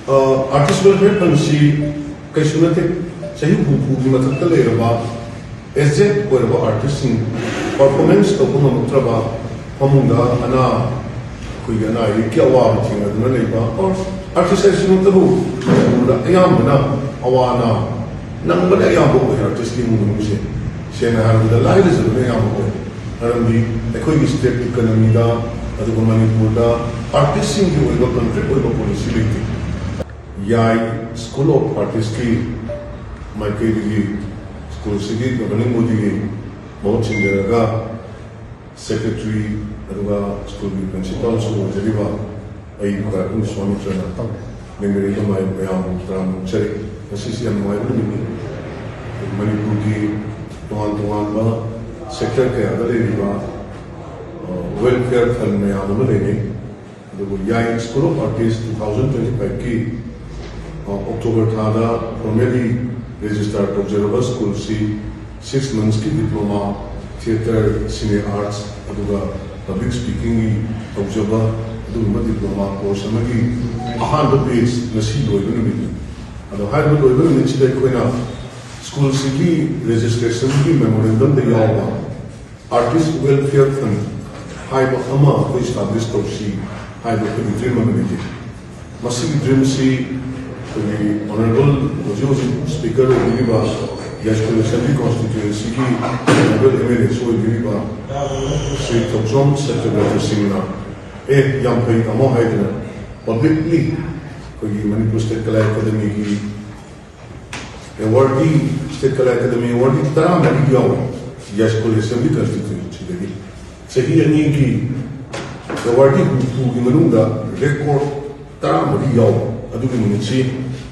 Artist welfare policy kaisunatic sahi hupu di matakta leiraba SZ koiraba artist in performance to kuma mutraba pamunda ana kuiga na kya wa tinga duna leiba or artist sinu tabu munda ayamna awana nangba ayambo ko artist ki mungu se sena harunda lai de zune ayambo ko harambi ekoi state economy da adu Manipur da artist in ki oiba country oiba policy leiti Yai School of Artists की माइके दिगी school से की governing Modi की बहुत चिंता का secretary अरुगा school की principal school जरीबा आई का उन स्वामी चना मेरे को माय बयान तराम चले ऐसी हम माय नहीं मणिपुर की तुहान बा सेक्टर के अदर रिबा वेलफेयर फंड में आदम लेने तो याई स्कूल ऑफ आर्टिस्ट 2025 की October thada formally register tawjaraba school si 6 months ki diploma theater cine arts aduga public speaking gi tawjaba aduga diploma course amagi ahamba base nasi loibani mi adu haiba loibani ni chida koina school si ki registration ki memorandum de yawa artist welfare fund haiba ama ko establish tawsi haiba ko dream amagi masi dream si Honorable Speaker of Diriba, Yashkul Assembly Constituency, Honorable MLA So Diriba, Sri Toksom Secretary Singna, Yampai Amo Haidana, publicly, Manipur State Kala Academy, awardee State Kala Academy, awardee Tara Marigawa, Yashkul Assembly Constituency. Sahi Aniki, awardee who Gimanunda, record Tara Marigawa. अदुगी मुनिसी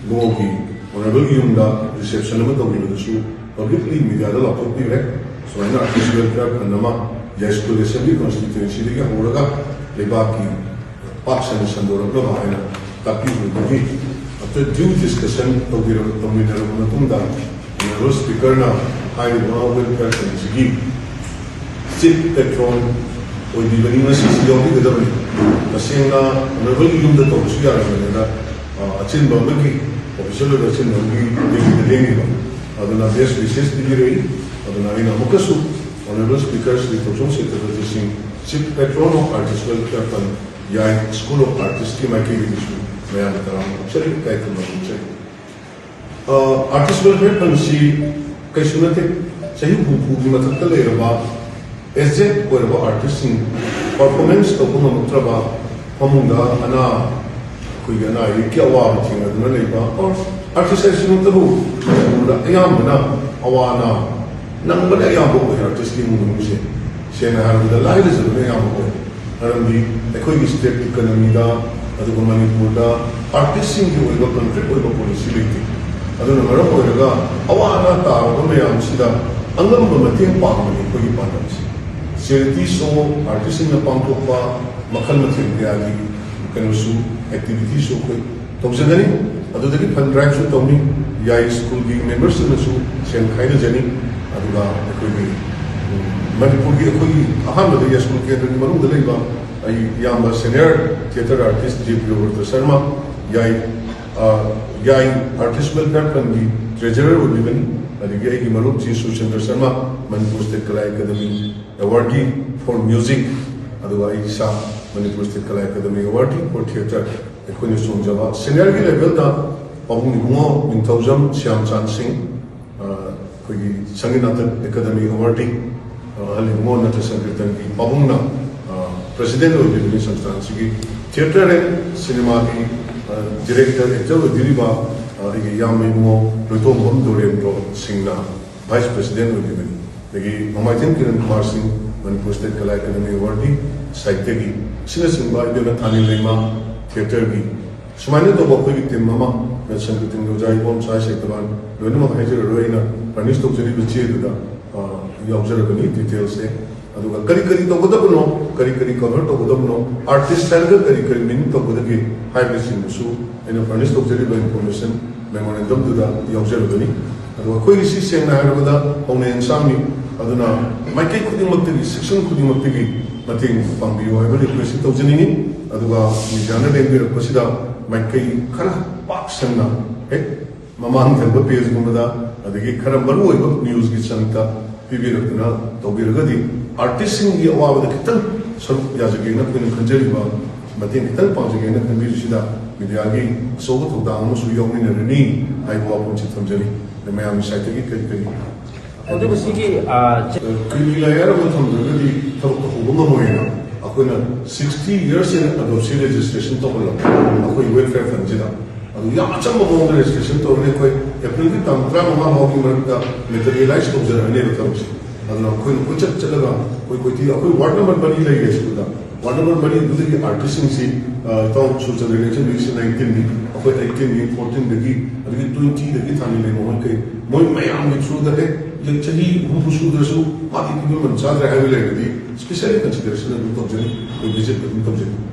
लोगी Honorable Yumda reception में तो मिले तो publicly media दा laptop भी रख सोना artist welfare फंडमा Yashkul Assembly Constituency दिया होगा लेबाग की पाक संदोर अपना भाईना ताकि होगी अब तो due discussion तो मिले तो तुम दा Honorable Speaker ना हाई welfare कंसिगी chief patron और दिवाली में सीसीओ की गदर में मसीना Honorable Yumda तो उसकी आ रहा है ना Achin Bambaki, official of Achin Bambi, the Adana best wishes to be Adana Mokasu, Honorable Speaker, Sri Toksom Secretary Singh, Chief Patron of Artist Welfare Fund, Yai School of Artists, Kimaki Issue, Mayan Taram, Cherry Kaikum, Artist Welfare Fund, she Kaisunatic, Sahi Hupu, Matakta Leraba, SZ, wherever artists in performance of Mutraba, Pamunda, Ana. Kuiga na kya wa tinga duna leiba or artist sinu tabu munda ayamna awana nangba ayambo ko artist ki mungu se sena harunda lai de zune ayambo harambi ekoi state economy da adu Manipur da artist ki oiba country oiba policy leiti adu na mara ko daga awana ta ko me am sida angam ba mating pa ko ni ko pa na charity so artist na pangko pa makal mating ya Kanusu activities so quick. Toksadani, other than fund drive to Tommy, Yai school being members in the Su, Sen Kaida Jenny, Adula, Equity, Manipur, Ahama, the Yas school care in Maru, the Leba, a Yamba senior theatre artist, JP over the Sarma, Yai artist welfare and the treasurer would be the Yai Maru, Jisu Chandra Sarma, Manipur State Kala Academy, awardee for music, otherwise, Manipur State Kala Academy awardee for theatre equine Java. Senior level da Pabung Gumo Mintauzam Siam Chan Singh Sanginathan Academy awardee Halimo Nata Sankirtan Pabungna President of the Sansthan Sigi Theatre and Cinema Director Actor Diriba Yamimo Luto Mondorem Singna Vice President of the Mamaitin Kiran Kumar Singh Manipur State Kala Academy awardee Saitegi Sinasimba Ibn Tani Lima Theatre Gi Sumani to Boki Tim Mama, Sankitin Jai Bom Sai Setaban, Venuma Hajar Reina, Panisto Jeri Vichida, you observe any details there. Aduga Karikari to Budabno, Karikari cover to Budabno, artist standard Karikari meaning to Budaki, high risk in the Su, and a Panisto Jeri information, memorandum to the observe any. Aduga Koisi saying Nahada, Hone and Sami, Aduna, my cake could not section could not be. Mating pangbiyo ay balik kasi tawag janini aduga mijana dengi rapasida माइकई खरा पाक संना एक ममान thumb page गुमदा अदगी खरा मरु ओइब news की संता पीबीरकना तौबीरगदी artist Singh की अवाबद खितन सरुक याजगेना coin खंजरिबा मतें खितन पाजगेना खंबीरसिदा media की सोब थौदांग मसु यौमिनरनी हाइबो अपनचि थमजरी मयाम साइट की कई क्रिमी लायर थमजगदी थबक होबंग मोयना अखोना 60 years in adoption registration तो अखोई वेलफेयर फंड जिदा याचम ममोंग registration तो कोई अप्रैल की तंत्रा ममा होगी मरदा मेटेरियलाइज तो जरने रतमसी अदना कोई कुछ चलगा कोई थी अखोई वार्ड नंबर बनी लई है सुदा वार्ड नंबर बनी दुदी आर्टिस्ट सी तो सोशल रिलेशन रिलेशन 19 नी अखोई 18 नी 14 दगी अदगी 20 दगी थानी ले मोहन के मोय मयाम के थ्रू द है ये चली हुबुसु दसु माती की मन चादर है ले गदी स्पेशली कंसीडरेशन तो जनी विजिट करनी तो जनी